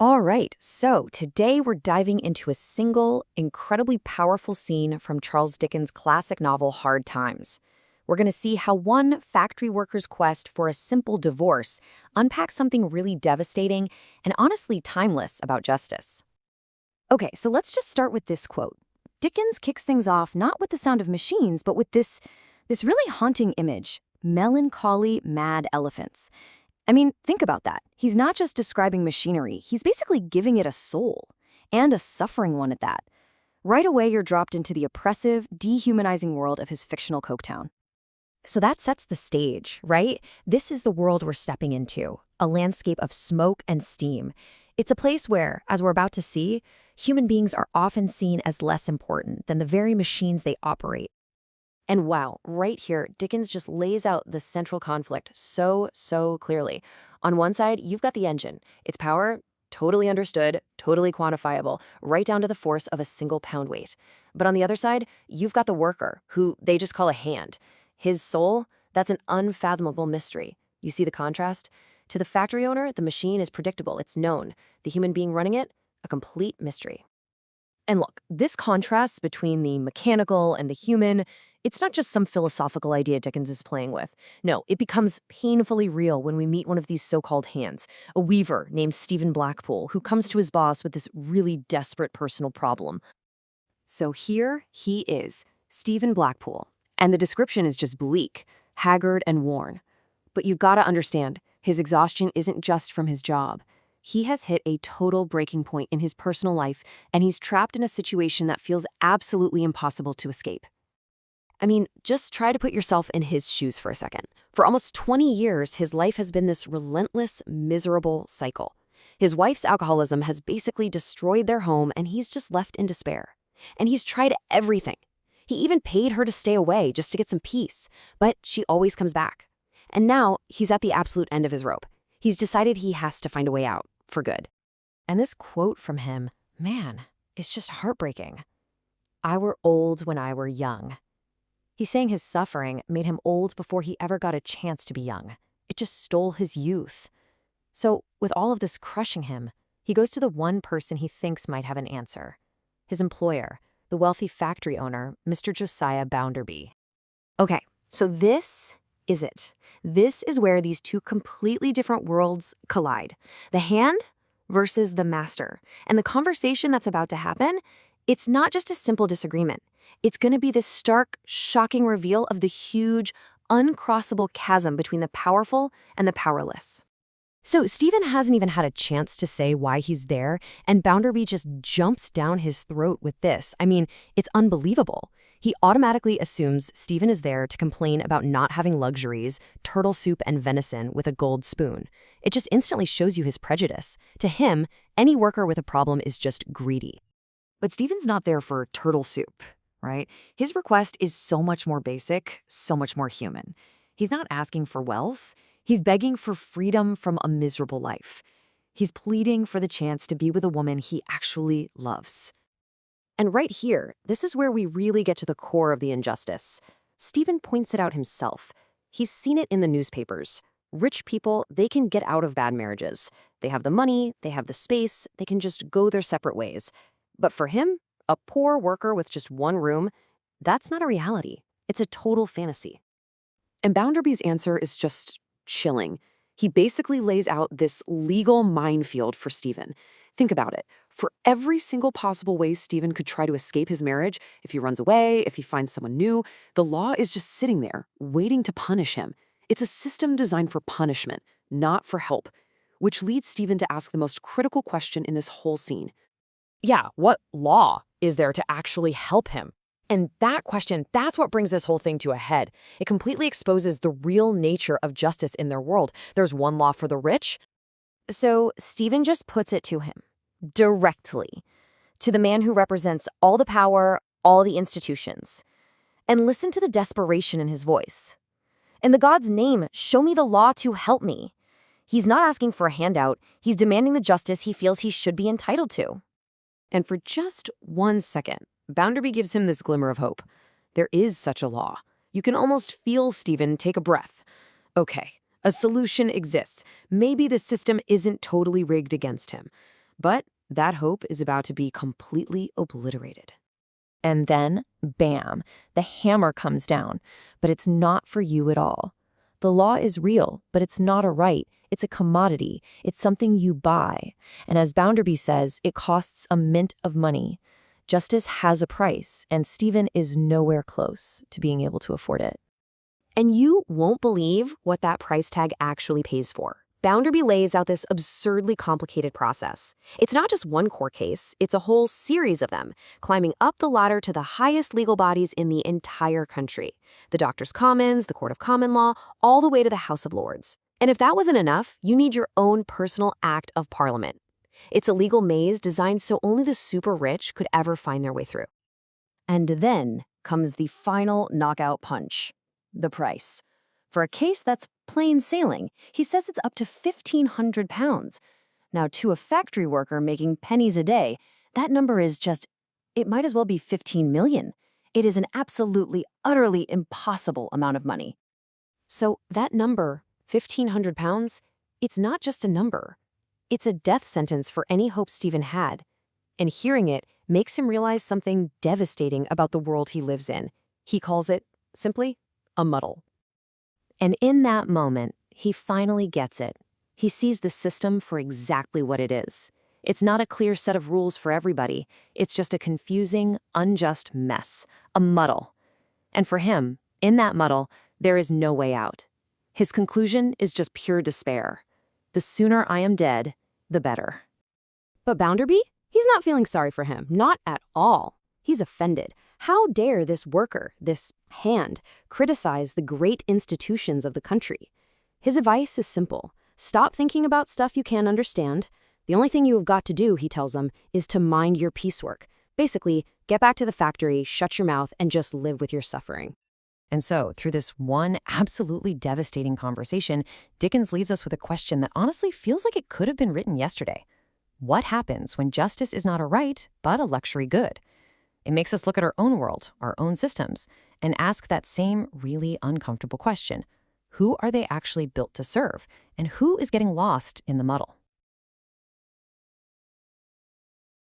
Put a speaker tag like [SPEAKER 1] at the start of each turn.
[SPEAKER 1] All right, so today we're diving into a single, incredibly powerful scene from Charles Dickens' classic novel Hard Times. We're going to see how one factory worker's quest for a simple divorce unpacks something really devastating and honestly timeless about justice. Okay, so let's just start with this quote. Dickens kicks things off not with the sound of machines, but with this really haunting image, melancholy mad elephants. I mean, think about that. He's not just describing machinery, he's basically giving it a soul, and a suffering one at that. Right away, you're dropped into the oppressive, dehumanizing world of his fictional Coketown. So that sets the stage, right? This is the world we're stepping into, a landscape of smoke and steam. It's a place where, as we're about to see, human beings are often seen as less important than the very machines they operate. And wow, right here, Dickens just lays out the central conflict so clearly. On one side, you've got the engine. Its power, totally understood, totally quantifiable, right down to the force of a single pound weight. But on the other side, you've got the worker, who they just call a hand. His soul, that's an unfathomable mystery. You see the contrast? To the factory owner, the machine is predictable, it's known. The human being running it, a complete mystery. And look, this contrast between the mechanical and the human, it's not just some philosophical idea Dickens is playing with. No, it becomes painfully real when we meet one of these so-called hands, a weaver named Stephen Blackpool, who comes to his boss with this really desperate personal problem. So here he is, Stephen Blackpool, and the description is just bleak, haggard and worn. But you've got to understand, his exhaustion isn't just from his job. He has hit a total breaking point in his personal life, and he's trapped in a situation that feels absolutely impossible to escape. I mean, just try to put yourself in his shoes for a second. For almost 20 years, his life has been this relentless, miserable cycle. His wife's alcoholism has basically destroyed their home, and he's just left in despair. And he's tried everything. He even paid her to stay away just to get some peace, but she always comes back. And now he's at the absolute end of his rope. He's decided he has to find a way out, for good. And this quote from him, man, it's just heartbreaking. I were old when I were young. He's saying his suffering made him old before he ever got a chance to be young. It just stole his youth. So, with all of this crushing him, he goes to the one person he thinks might have an answer. His employer, the wealthy factory owner, Mr. Josiah Bounderby. Okay, so this is it. This is where these two completely different worlds collide. The hand versus the master. And the conversation that's about to happen, it's not just a simple disagreement. It's going to be this stark, shocking reveal of the huge, uncrossable chasm between the powerful and the powerless. So Stephen hasn't even had a chance to say why he's there, and Bounderby just jumps down his throat with this. I mean, it's unbelievable. He automatically assumes Stephen is there to complain about not having luxuries, turtle soup and venison with a gold spoon. It just instantly shows you his prejudice. To him, any worker with a problem is just greedy. But Stephen's not there for turtle soup, right? His request is so much more basic, so much more human. He's not asking for wealth. He's begging for freedom from a miserable life. He's pleading for the chance to be with a woman he actually loves. And right here, this is where we really get to the core of the injustice. Stephen points it out himself. He's seen it in the newspapers. Rich people, they can get out of bad marriages. They have the money, they have the space, they can just go their separate ways. But for him, a poor worker with just one room, that's not a reality. It's a total fantasy. And Bounderby's answer is just chilling. He basically lays out this legal minefield for Stephen. Think about it. For every single possible way Stephen could try to escape his marriage, if he runs away, if he finds someone new, the law is just sitting there, waiting to punish him. It's a system designed for punishment, not for help, which leads Stephen to ask the most critical question in this whole scene. Yeah, what law is there to actually help him? And that question, that's what brings this whole thing to a head. It completely exposes the real nature of justice in their world. There's one law for the rich. So Stephen just puts it to him, directly, to the man who represents all the power, all the institutions. And listen to the desperation in his voice. In the God's name, show me the law to help me. He's not asking for a handout. He's demanding the justice he feels he should be entitled to. And for just 1 second, Bounderby gives him this glimmer of hope. There is such a law. You can almost feel Stephen take a breath. Okay, a solution exists. Maybe the system isn't totally rigged against him. But that hope is about to be completely obliterated.
[SPEAKER 2] And then, bam, the hammer comes down. But it's not for you at all. The law is real, but it's not a right. It's a commodity. It's something you buy. And as Bounderby says, it costs a mint of money. Justice has a price, and Stephen is nowhere close to being able to afford it.
[SPEAKER 1] And you won't believe what that price tag actually pays for. Bounderby lays out this absurdly complicated process. It's not just one court case, it's a whole series of them, climbing up the ladder to the highest legal bodies in the entire country. The Doctors' Commons, the Court of Common Law, all the way to the House of Lords. And if that wasn't enough, you need your own personal Act of Parliament. It's a legal maze designed so only the super rich could ever find their way through. And then comes the final knockout punch, the price. For a case that's plain sailing, he says it's up to £1,500. Now, to a factory worker making pennies a day, that number is just, it might as well be 15 million. It is an absolutely, utterly impossible amount of money. So that number, £1,500, it's not just a number. It's a death sentence for any hope Stephen had. And hearing it makes him realize something devastating about the world he lives in. He calls it, simply, a muddle. And in that moment, he finally gets it. He sees the system for exactly what it is. It's not a clear set of rules for everybody. It's just a confusing, unjust mess, a muddle. And for him, in that muddle, there is no way out. His conclusion is just pure despair. The sooner I am dead, the better. But Bounderby? He's not feeling sorry for him, not at all. He's offended. How dare this worker, this hand, criticize the great institutions of the country? His advice is simple. Stop thinking about stuff you can't understand. The only thing you have got to do, he tells them, is to mind your piecework. Basically, get back to the factory, shut your mouth, and just live with your suffering. And so, through this one absolutely devastating conversation, Dickens leaves us with a question that honestly feels like it could have been written yesterday. What happens when justice is not a right, but a luxury good? It makes us look at our own world, our own systems, and ask that same really uncomfortable question. Who are they actually built to serve? And who is getting lost in the muddle?